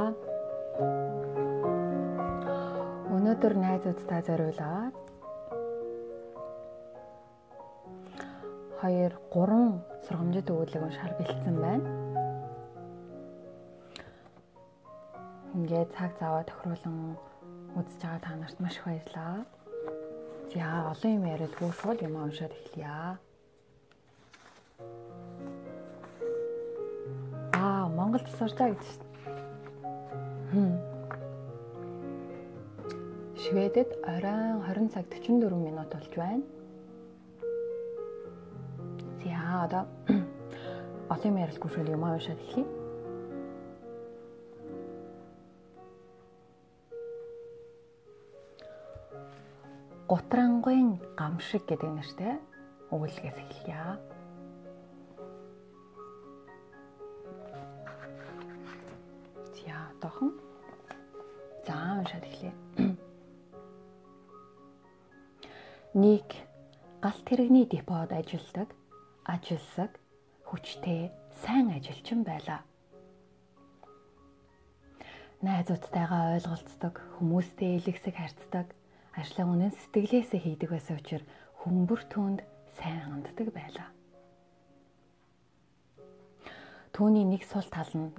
баярлалаа. Өнөөдөр найзуудтай зориулаад 2-3 сургамжит өгүүлэг уншаар бэлдсэн байна. Ингээд цаг зав тохируулан үзэж байгаа та нарт маш их баярлалаа. За олон юм яриадгүй шууд юм уншаад эхлэе. Монголд сурчаа гэж шүү. Шведэд оройн 20 цаг 44 минут болж байна. За одоо олон юм ярилгүй шууд юм уншаад эхлэе. Гутрангийн гамшиг гэдэг нэртэй өгүүлгээс эхэлье. За одоохон уншаад эхлэе. Нэг галт тэрэгний депод ажилладаг хүчтэй сайн ажилчин байлаа. Найзуудтайгаа ойлголцдог, хүмүүстэй илгэсэг харьцдаг, ажлаа үнэн сэтгэлээсээ хийдэг байсан учраас хүмүүр түүнд сайн ханддаг байлаа. Түүний нэг сул тал нь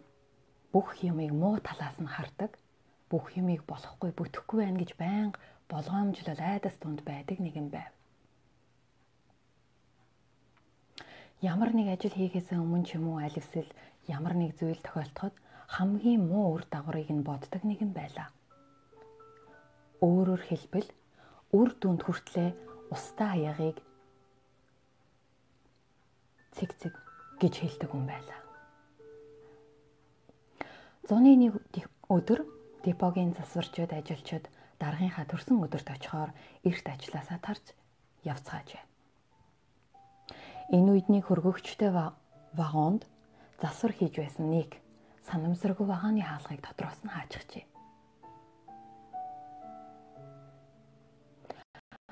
бүх юмыг муу талаас нь хардаг, бүх юмыг болохгүй, бүтэхгүй байна гэж байнга болгоомжлол айдас тунд байдаг нэгэн байв. Ямар нэг ажил хийхээс өмнө ч юм уу аль эсвэл ямар нэг зүйл тохиолдоход хамгийн муу үр дагаврыг нь боддог нэгэн байлаа. Өөрөөр хэлбэл үр дүнд хүртлээ устаа хаягыг цэг гэж хэлдэг хүн байлаа. Зуны нэг өдөр депогийн засварчид ажилчид даргынхаа төрсөн өдөрт очихоор эрт ажилласаа тарж явцгаажээ. Энэ үед нэг хөргөгчтэй вагонд засвар хийж байсан нэг санамсаргүй вагоны хаалгыг дотроос нь хаачихжээ.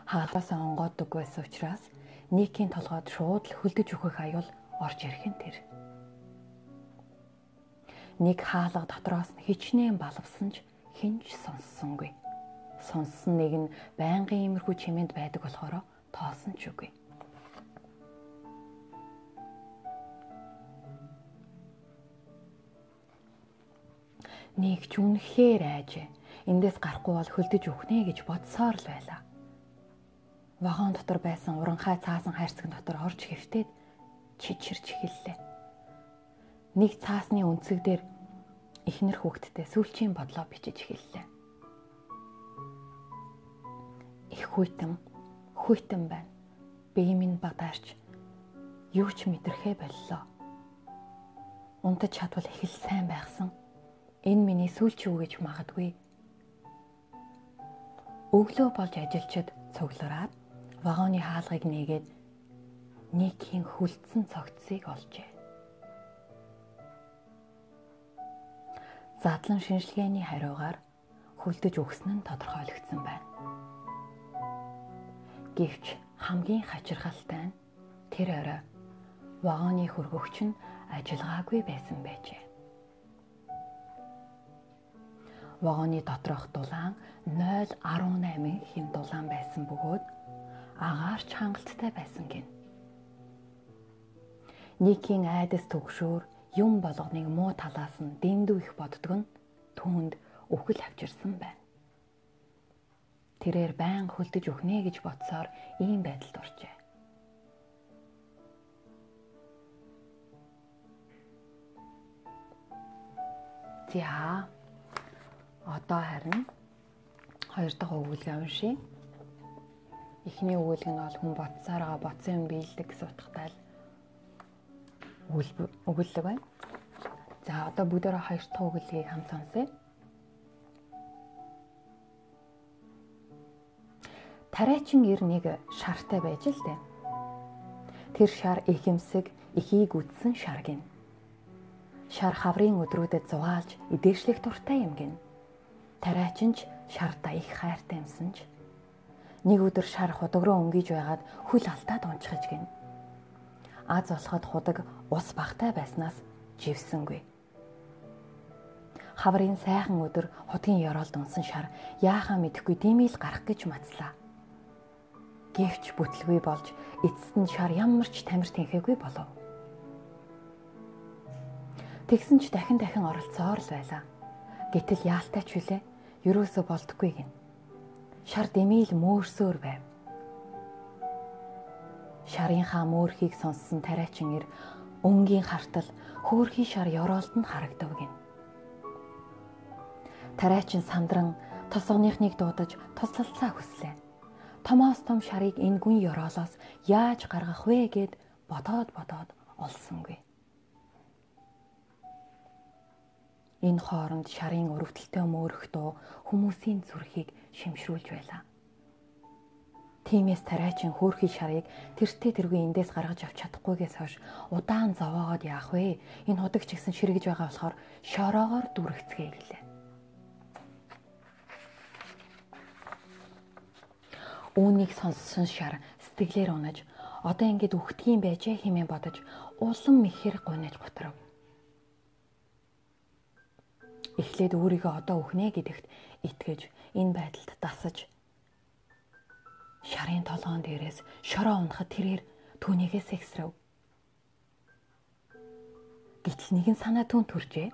Хаалгаас онгоодог байсан учраас Никийн толгойд шууд л хөлдөж өгөх аюул орж ирэх нь тэр. Нэг хаалга дотроос нь хичнээн балвсан ч хинж сонссонгүй. Сонссон нэг нь байнгын иймэрхүү чимээнд байдаг болохоор тоосон ч үгүй. Нэг ч үнэхээр айжээ. Эндээс гарахгүй бол хөлдөж өгнэ гэж бодсоор л байлаа. Вагон дотор байсан уранхай цаасан хайрцаг дотор орж хэвтээд чичирч эхэллээ. Нэг цаасны өнцөг дээр эхнэр хүүхдтэй сүүлчийн бодлоо бичиж эхэллээ. Их хүйтэн байна. Бие минь бадаарч юу ч мэдрэхээ боллоо. Унтаж чадвал их л сайн байхсан. Энэ миний сүүлчий үү гэж магадгүй. Өглөө болж ажилчид цуглараад вагоны хаалгыг нээгээд Никийн хүлцэн цогцсыг олжээ. Задлан шинжилгээний хариугаар хөлдөж өгсөн нь тодорхойлогдсон байна. Гэвч хамгийн хачирхалтай нь тэр орой вагоны хөргөгч нь ажиллагаагүй байсан байжээ. Вагоны доторх дулаан 0.18 хэм дулаан байсан бөгөөд агаарч хангалттай байсан гин. Никийн айдас төгшөөр юм болгоныг муу талаас нь дэндүү их боддог нь түүнд өхөл авчирсан байна. Тэрээр байн хөлдөж өгнэ гэж бодсоор ийм байдалд оржээ. За одоо харин 2 дахь өгүүлгээ уншия. Эхний өгүүлэг нь бол хүн бодсоор бодсон юм биелдэг гэсэн утгатай л өгүүлэг байна. За одоо бүгдээрээ 2 дахь өгүүлгийг хамт сонсъё. Тариачин ир нэг шартай байж л дээ. Тэр шар ихэмсэг ихийг үдсэн шар гин. Шар хаврын өдрүүдэд зугаалж идээшлэх дуртай юм гин. Тариачин ч шартаа их хайртай юмсан ч нэг өдөр шар худаг руу өнгийж байгаад хөл алдаад унчихж гин. Аз болоход худаг ус багтай байснаас живсэнгүй. Хаврын сайхан өдөр хотын ёроолд унсан шар яахаа мэдэхгүй димийл гарах гэж мацлаа. Гэвч бүтлгүй болж эцэст нь шар ямар ч тамир тэнхээгүй болов. Тэгсэн ч дахин оролцоор л байлаа. Гэтэл яалтай ч үлээ, юусоо болдоггүй гин. Шар дэмийл мөөрсөөр байв. Шарынхаа мөөрхийг сонссон тариачин ир өнгийн хартал хөөрхий шар ёроолд нь харагдав гин. Тариачин сандран тосгоныхныг дуудаж туслалцаа хүслээ. Томоос том шарыг энэ гүн ёроолоос яаж гаргах вэ гэд бодоод олсонгүй. Энэ хооронд шарын өрөвдөлтөө мөөрөх дуу хүмүүсийн зүрхийг шимшрүүлж байлаа. Тиймээс тариачин хөөрхий шарыг тэргүй эндээс гаргаж авч чадахгүйгээс хойш удаан зовоогоод яах вэ? Энэ худагч гисэн ширгэж байгаа болохоор шороогоор дүрэгцгээ гэлээ. Үүнийг сонссон шар сэтгэлээр унаж одоо ингэж үхдгийн байжээ хэмээн бодож улам ихээр гунаж готров. Эхлээд өөрийгөө одоо үхнэ гэдэгт итгэж энэ байдалд дасаж шарын толгоон дээрээс шороо унахад тэрээр түүнийгээс эксрэв. Гэтэл нэгэн санаа түүнд төржээ.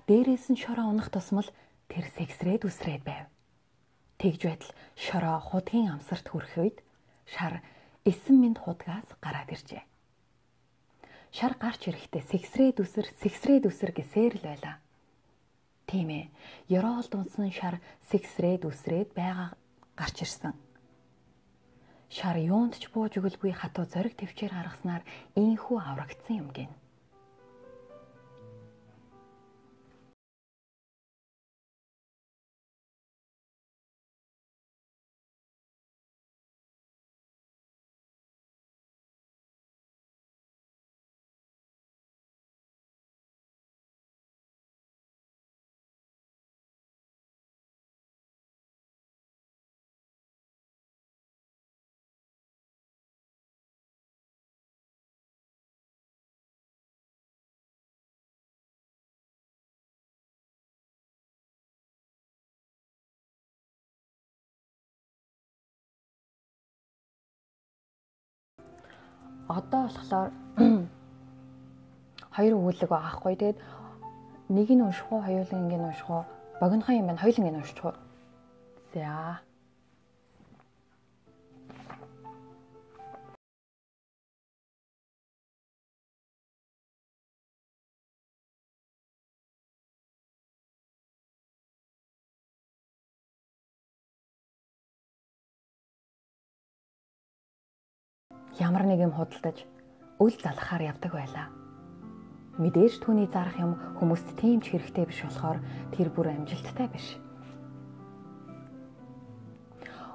Дээрээс нь шороо унах тусмал тэр сэгсрээд үсрээд байв. Тэгж байтал шороо худгийн амсарт хүрэх үед шар эсэн минь худгаас гараад иржээ. Шар гарч ирэхдээ сэгсрээд үсэр гэсээр л байлаа. Тийм ээ, ёроолд унсан шар сэгсрээд үсрээд байгаа гарч ирсэн. Шар юунд ч бууж өгөлгүй хатуу зориг төвчээр гаргаснаар ийхүү аврагдсан юм гин. Одоо болохоор хоёр өгүүлэг аахгүй. Тэгээд нэг нь унших уу, хоёуланг нь унших уу? Богинохон юм байна. Хоёуланг нь уншчих уу? За. Ямар нэг юм худалдаж үл залхахаар явдаг байлаа. Мэдээж түүний зарах юм хүмүүст тийм ч хэрэгтэй биш болохоор тэр бүр амжилттай биш.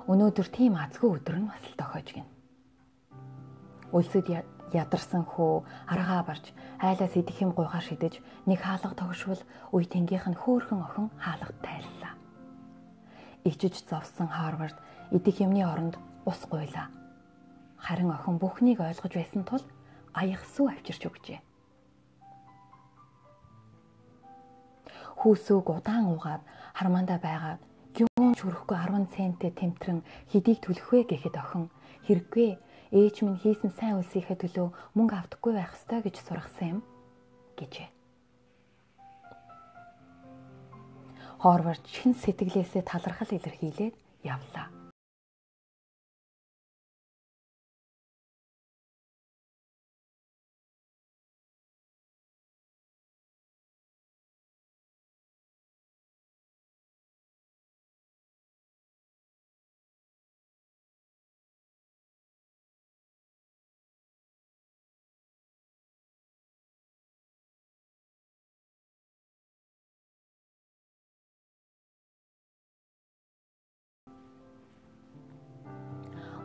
Өнөөдөр тийм азгүй өдөр нь бас л тохиож гин. Үлсэд ядарсан хөө аргаа барж айлаас идэх юм гуйхаа шидэж нэг хаалга тогшвол үе тэнгийнх нь хөөхөн охин хаалгад тайллаа. Ичиж зовсон Харвард идэх юмны оронд ус гуйлаа. Харин охин бүхнийг ойлгож байсан тул аях сүү авчирч өгчээ. Хүүсөөг удаан угаад хармаандаа байгаад юун ч өрөхгүй 10 центтэй тэмтрэн хэдийг төлөх вэ гэхэд охин хэрэггүй ээж минь хийсэн сайн үлсийнхээ төлөө мөнгө авдаггүй байх ёстой гэж сургасан юм гэжээ. Хорвард чин сэтгэлээсээ талархал илэрхийлээд явлаа.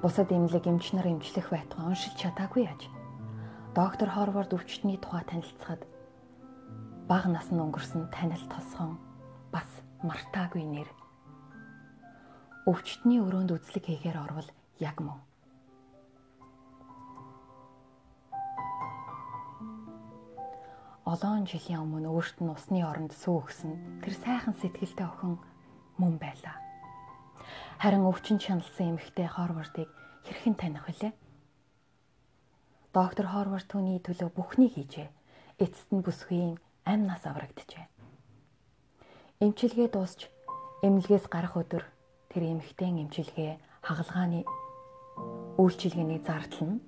Бусад эмнэлэг эмч нар эмчлэх байтугай уншиж чадаагүй яаж. Доктор Хорвард өвчтний тухай танилцахад бага наснд өнгөрсөн танил тосгон бас мартаагүй нэр. Өвчтний өрөөнд үзлэг хийхээр орвол яг мөн. Олон жилийн өмнө өөрт нь усны оронд сүү өгсөн тэр сайхан сэтгэлтэй охин мөн байлаа. Харин өвчин чаналсан эмэгтэй Хорвардыг хэрхэн таних вүлээ? Доктор Хорвард түүний төлөө бүхнийг хийжээ. Эцэст нь бүсгүйн амнаас аврагджээ. Эмчилгээ дуусч эмнэлгээс гарах өдөр тэр эмэгтэйн эмчилгээ хагалгааны үйлчилгээний зардал нь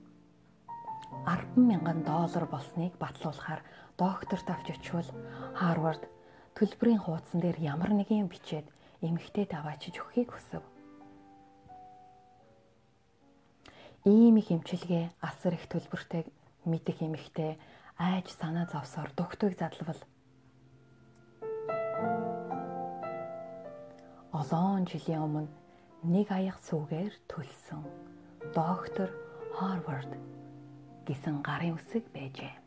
$10,000 болсныг батлуулахаар докторт авч очивол Харвард төлбөрийн хуудсан дээр ямар нэгэн бичээд эмэгтэйд аваачиж өгөхийг хүсэв. Ийм их эмчилгээ асар их төлбөртэй мэдэх эмэгтэй айж санаа зовсоор дугтуйг задлавал олон жилийн өмнө нэг аяга сүүгээр төлсөн доктор Хорвард гэсэн гарын үсэг байжээ.